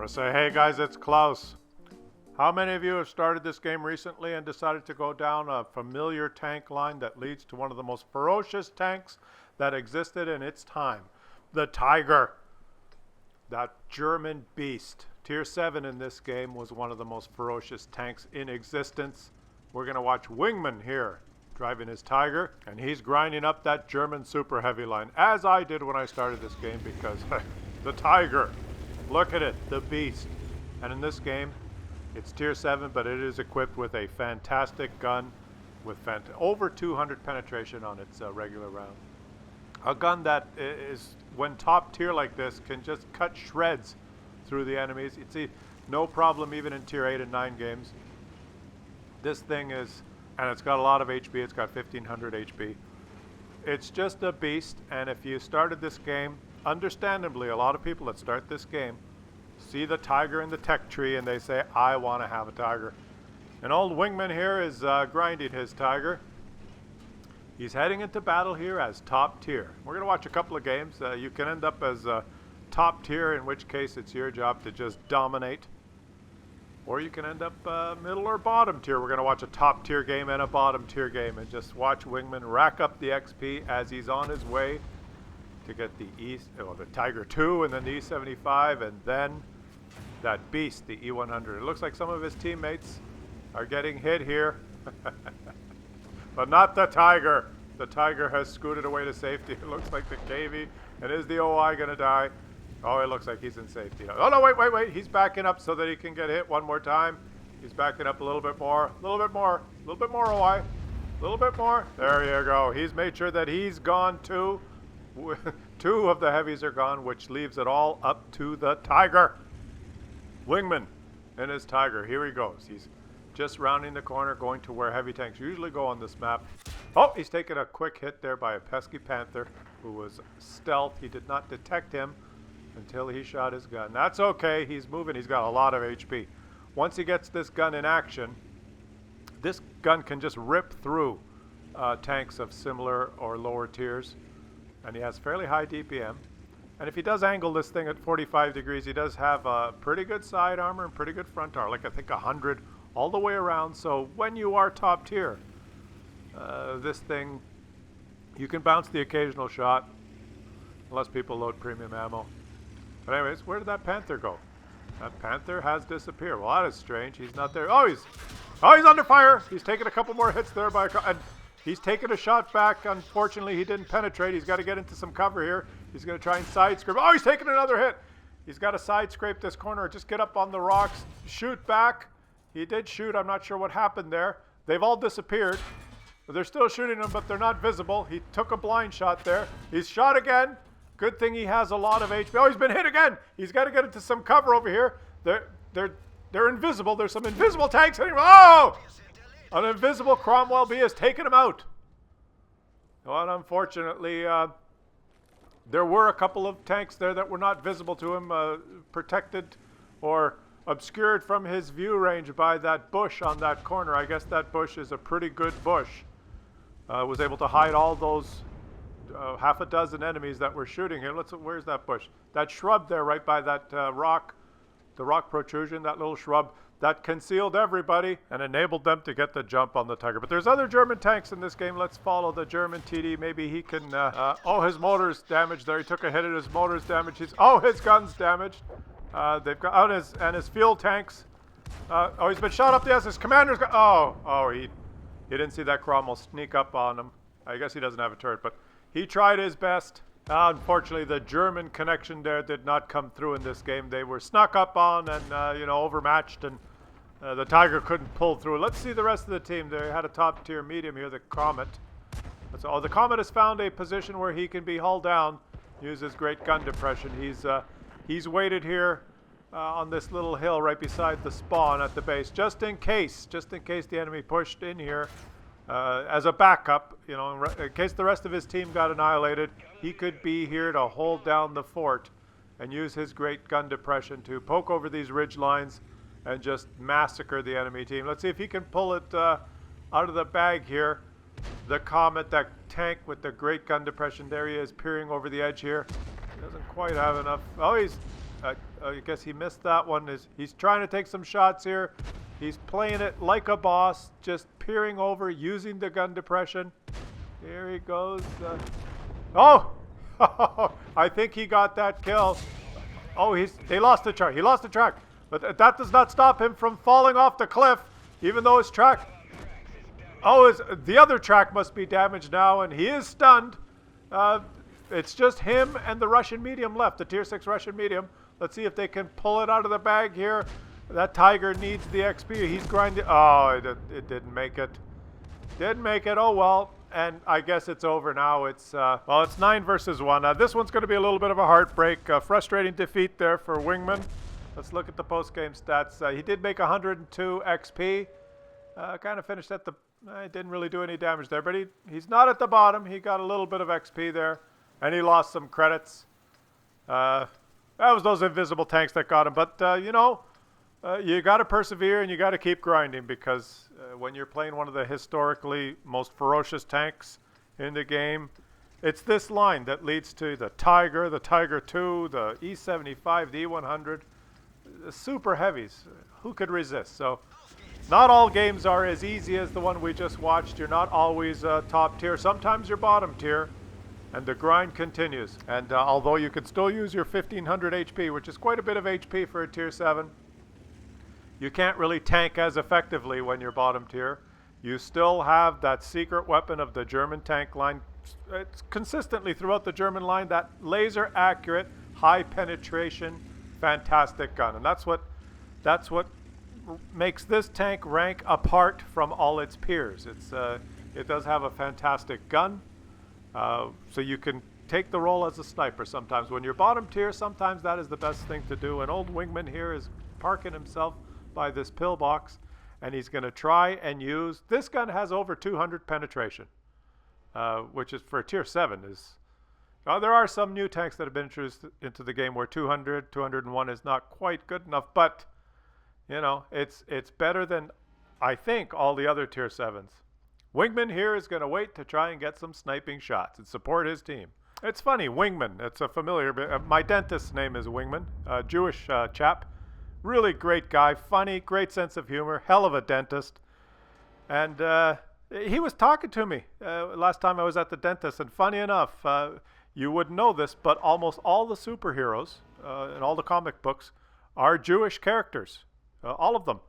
want to say, hey guys, it's Klaus. How many of you have started this game recently and decided to go down a familiar tank line that leads to one of the most ferocious tanks that existed in its time? The Tiger. That German beast. Tier 7 in this game was one of the most ferocious tanks in existence. We're going to watch Wingman here driving his Tiger, and he's grinding up that German super heavy line, as I did when I started this game, because the Tiger, look at it, the beast. And in this game, it's tier 7, but it is equipped with a fantastic gun with over 200 penetration on its regular round. A gun that is, when top tier like this, can just cut shreds through the enemies. It's no problem even in tier 8 and 9 games. This thing is, and it's got a lot of HP, it's got 1500 HP. It's just a beast, and if you started this game, understandably, a lot of people that start this game see the Tiger in the tech tree and they say, I want to have a Tiger. And old Wingman here is grinding his Tiger. He's heading into battle here as top tier. We're going to watch a couple of games. You can end up as top tier, in which case it's your job to just dominate. Or you can end up middle or bottom tier. We're going to watch a top tier game and a bottom tier game and just watch Wingman rack up the XP as he's on his way to get the the Tiger 2 and then the E75 and then that beast, the E100. It looks like some of his teammates are getting hit here. But not the Tiger. The Tiger has scooted away to safety. It looks like the KV. And is the OI going to die? Oh, it looks like he's in safety. Oh, no, wait. He's backing up so that he can get hit one more time. He's backing up a little bit more. A little bit more OI. A little bit more. There you go. He's made sure that he's gone too. 2 of the heavies are gone, which leaves it all up to the Tiger. Wingman and his Tiger. Here he goes. He's just rounding the corner, going to where heavy tanks usually go on this map. Oh, he's taken a quick hit there by a pesky Panther who was stealth. He did not detect him until he shot his gun. That's okay. He's moving. He's got a lot of HP. Once he gets this gun in action, this gun can just rip through tanks of similar or lower tiers. And he has fairly high DPM. And if he does angle this thing at 45 degrees, he does have a pretty good side armor and pretty good front armor, like I think 100 all the way around. So when you are top tier, this thing, you can bounce the occasional shot, unless people load premium ammo. But anyways, where did that Panther go? That Panther has disappeared. Well, that is strange. He's not there. Oh, he's under fire. He's taken a couple more hits there and he's taken a shot back. Unfortunately, he didn't penetrate. He's got to get into some cover here. He's going to try and side scrape. Oh, he's taking another hit. He's got to side scrape this corner. Just get up on the rocks. Shoot back. He did shoot. I'm not sure what happened there. They've all disappeared. They're still shooting him, but they're not visible. He took a blind shot there. He's shot again. Good thing he has a lot of HP. Oh, he's been hit again. He's got to get into some cover over here. They're invisible. There's some invisible tanks hitting him. Oh! An invisible Cromwell B has taken him out. Well, unfortunately, there were a couple of tanks there that were not visible to him, protected or obscured from his view range by that bush on that corner. I guess that bush is a pretty good bush. Was able to hide all those half a dozen enemies that were shooting here. Where's that bush? That shrub there right by that rock, the rock protrusion, that little shrub. That concealed everybody and enabled them to get the jump on the Tiger. But there's other German tanks in this game. Let's follow the German TD. Maybe he can... oh, his motor's damaged there. He took a hit at his motor's damaged. His gun's damaged. They've got his fuel tanks. He's been shot up the ass. His commander's got... he didn't see that Cromwell sneak up on him. I guess he doesn't have a turret, but he tried his best. Unfortunately, the German connection there did not come through in this game. They were snuck up on and, overmatched, and the Tiger couldn't pull through. Let's see the rest of the team. They had a top-tier medium here, the Comet. The Comet has found a position where he can be hull down, use his great gun depression. He's waited here on this little hill right beside the spawn at the base, just in case the enemy pushed in here. As a backup, in case the rest of his team got annihilated, he could be here to hold down the fort and use his great gun depression to poke over these ridge lines and just massacre the enemy team. Let's see if he can pull it out of the bag here. The Comet, that tank with the great gun depression, there he is peering over the edge here. He doesn't quite have enough. Oh, he's I guess he missed that one. He's trying to take some shots here. He's playing it like a boss, just peering over, using the gun depression. Here he goes. Oh! I think he got that kill. Oh, they lost the track. He lost the track. But that does not stop him from falling off the cliff, even though his track... Oh, the other track must be damaged now, and he is stunned. It's just him and the Russian medium left, the tier 6 Russian medium. Let's see if they can pull it out of the bag here. That tiger needs the XP. He's grinding. Oh, it didn't make it. Didn't make it. Oh, well. And I guess it's over now. It's 9 versus 1. This one's going to be a little bit of a heartbreak. Frustrating defeat there for Wingman. Let's look at the post-game stats. He did make 102 XP. Kind of finished at the... He didn't really do any damage there, but he's not at the bottom. He got a little bit of XP there, and he lost some credits. That was those invisible tanks that got him. But, you know, you got to persevere and you got to keep grinding, because when you're playing one of the historically most ferocious tanks in the game, it's this line that leads to the Tiger, the Tiger II, the E75, the E100, the super heavies. Who could resist? So not all games are as easy as the one we just watched. You're not always top tier. Sometimes you're bottom tier. And the grind continues. And although you can still use your 1500 HP, which is quite a bit of HP for a tier 7, you can't really tank as effectively when you're bottom tier. You still have that secret weapon of the German tank line. It's consistently throughout the German line, that laser accurate, high penetration, fantastic gun. And that's what makes this tank rank apart from all its peers. It does have a fantastic gun. So you can take the role as a sniper sometimes. When you're bottom tier, sometimes that is the best thing to do. And old Wingman here is parking himself by this pillbox, and he's going to try and use... This gun has over 200 penetration, which is for a tier 7 is... there are some new tanks that have been introduced into the game where 200, 201 is not quite good enough, but, you know, it's better than, I think, all the other tier 7s. Wingman here is going to wait to try and get some sniping shots and support his team. It's funny, Wingman. It's a familiar... my dentist's name is Wingman, a Jewish chap. Really great guy, funny, great sense of humor, hell of a dentist. And he was talking to me last time I was at the dentist, and funny enough, you wouldn't know this, but almost all the superheroes in all the comic books are Jewish characters, all of them.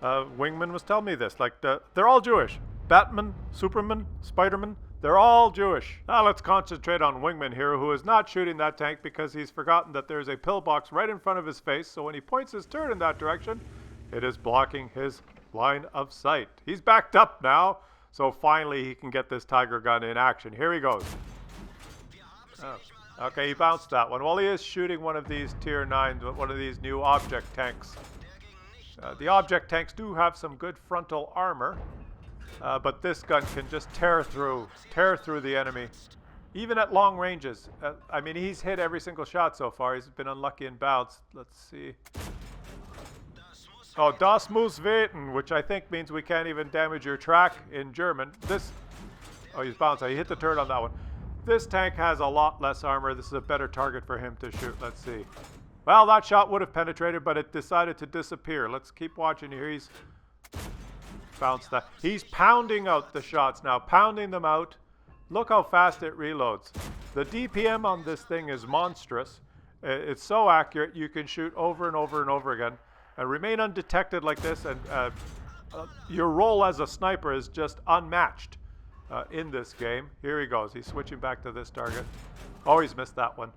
Wingman was telling me this, like they're all Jewish. Batman, Superman, Spider-Man, they're all Jewish. Now let's concentrate on Wingman here, who is not shooting that tank because he's forgotten that there's a pillbox right in front of his face, so when he points his turret in that direction, it is blocking his line of sight. He's backed up now, so finally he can get this Tiger gun in action. Here he goes. Oh. Okay, he bounced that one. Well, he is shooting one of these tier 9s, one of these new object tanks. The object tanks do have some good frontal armor. But this gun can just tear through the enemy, even at long ranges. I mean, he's hit every single shot so far. He's been unlucky in bouts. Let's see. Oh, das muss weht'n, which I think means we can't even damage your track in German. Oh, he's bounced. He hit the turret on that one. This tank has a lot less armor. This is a better target for him to shoot. Let's see. Well, that shot would have penetrated, but it decided to disappear. Let's keep watching here. He's... bounce that. He's pounding out the shots now, pounding them out. Look how fast it reloads. The DPM on this thing is monstrous. It's so accurate, you can shoot over and over and over again and remain undetected like this, and your role as a sniper is just unmatched in this game. Here he goes. He's switching back to this target. Oh, he's missed that one.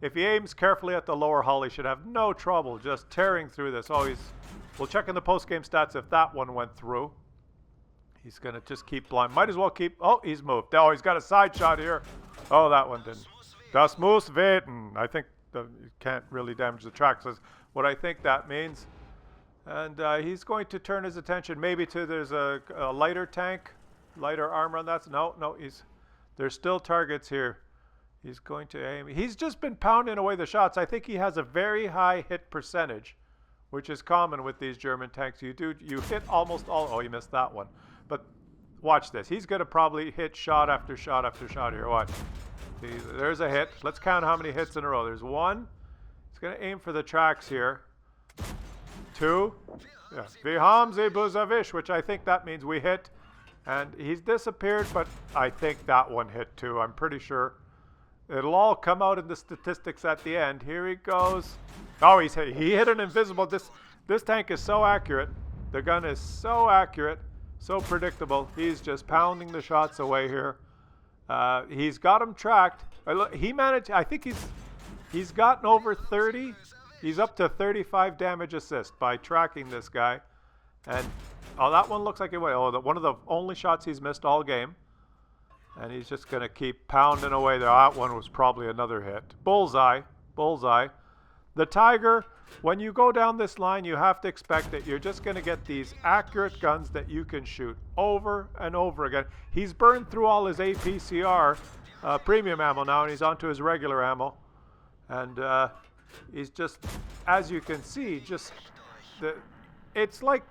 If he aims carefully at the lower hull, he should have no trouble just tearing through this. Oh, we'll check in the post-game stats if that one went through. He's going to just keep blind. Might as well keep... Oh, he's moved. Oh, he's got a side shot here. Oh, that one didn't. Das muss weht'n. I think you can't really damage the tracks. That's what I think that means. And he's going to turn his attention maybe to... There's a lighter tank. Lighter armor on that. No. There's still targets here. He's going to aim. He's just been pounding away the shots. I think he has a very high hit percentage, which is common with these German tanks. You hit almost all... Oh, he missed that one. But watch this. He's going to probably hit shot after shot after shot here. Watch. There's a hit. Let's count how many hits in a row. There's one. He's going to aim for the tracks here. 2. Yeah. Vihamzi Buzavish, which I think that means we hit. And he's disappeared, but I think that one hit too. I'm pretty sure. It'll all come out in the statistics at the end. Here he goes. Oh, he hit an invisible. This tank is so accurate. The gun is so accurate, so predictable. He's just pounding the shots away here. He's got him tracked. He managed. I think he's gotten over 30. He's up to 35 damage assist by tracking this guy. And oh, that one looks like it went. Oh, one of the only shots he's missed all game. And he's just going to keep pounding away there. That one was probably another hit. Bullseye. Bullseye. The Tiger, when you go down this line, you have to expect that you're just going to get these accurate guns that you can shoot over and over again. He's burned through all his APCR premium ammo now, and he's onto his regular ammo. And he's just, as you can see, it's like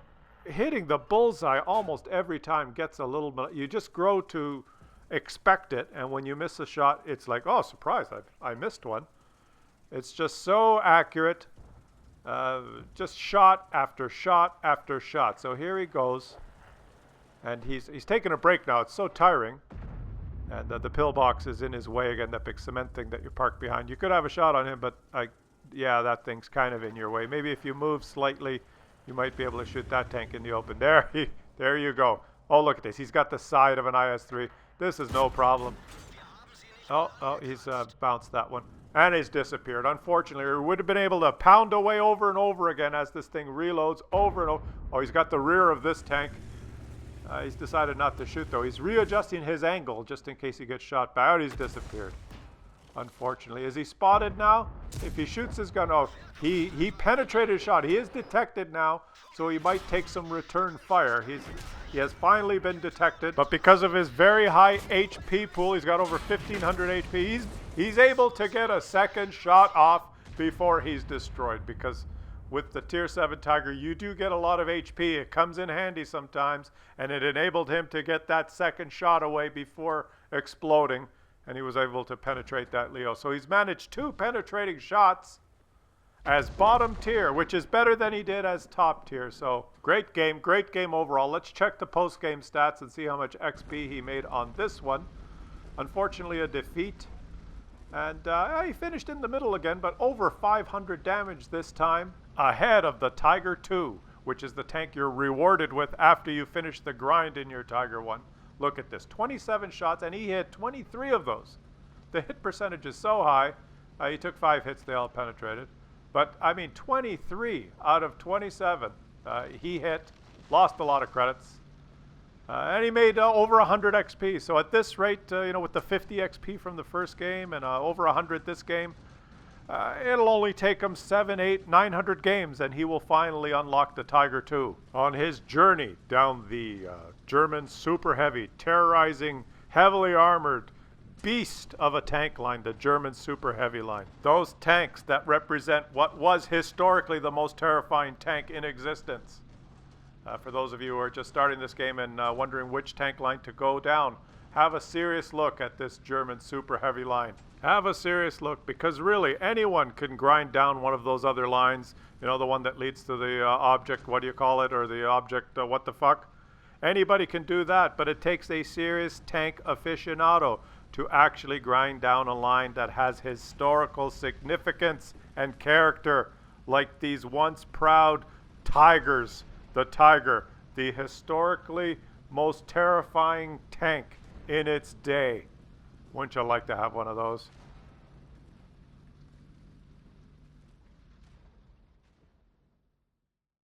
hitting the bullseye almost every time gets a little, you just grow to expect it, and when you miss a shot, it's like, oh, surprise, I missed one. It's just so accurate, just shot after shot after shot. So here he goes, and he's taking a break now. It's so tiring, and the pillbox is in his way again, that big cement thing that you parked behind. You could have a shot on him, but yeah, that thing's kind of in your way. Maybe if you move slightly, you might be able to shoot that tank in the open. There you go. Oh, look at this. He's got the side of an IS-3. This is no problem. Oh, he's bounced that one. And he's disappeared. Unfortunately, we would have been able to pound away over and over again as this thing reloads over and over. Oh, he's got the rear of this tank. He's decided not to shoot, though. He's readjusting his angle just in case he gets shot back. Oh, he's disappeared. Unfortunately. Is he spotted now? If he shoots his gun, oh, he penetrated a shot. He is detected now, so he might take some return fire. He has finally been detected, but because of his very high HP pool, he's got over 1,500 HP. He's able to get a second shot off before he's destroyed, because with the Tier 7 Tiger, you do get a lot of HP. It comes in handy sometimes, and it enabled him to get that second shot away before exploding, and he was able to penetrate that Leo. So he's managed 2 penetrating shots as bottom tier, which is better than he did as top tier. So great game overall. Let's check the post-game stats and see how much XP he made on this one. Unfortunately, a defeat. And he finished in the middle again, but over 500 damage this time, ahead of the Tiger 2, which is the tank you're rewarded with after you finish the grind in your Tiger 1. Look at this, 27 shots, and he hit 23 of those. The hit percentage is so high. He took 5 hits, they all penetrated. But, I mean, 23 out of 27 he hit, lost a lot of credits. And he made over 100 XP. So at this rate, with the 50 XP from the first game and over 100 this game, it'll only take him 700, 800, 900 games, and he will finally unlock the Tiger 2 on his journey down the German Super Heavy, terrorizing, heavily armored beast of a tank line, the German Super Heavy line. Those tanks that represent what was historically the most terrifying tank in existence. For those of you who are just starting this game and wondering which tank line to go down, have a serious look at this German Super Heavy line. Have a serious look, because really anyone can grind down one of those other lines, the one that leads to the object, what do you call it, or the object, what the fuck? Anybody can do that, but it takes a serious tank aficionado to actually grind down a line that has historical significance and character, like these once proud Tigers. The Tiger, the historically most terrifying tank in its day. Wouldn't you like to have one of those?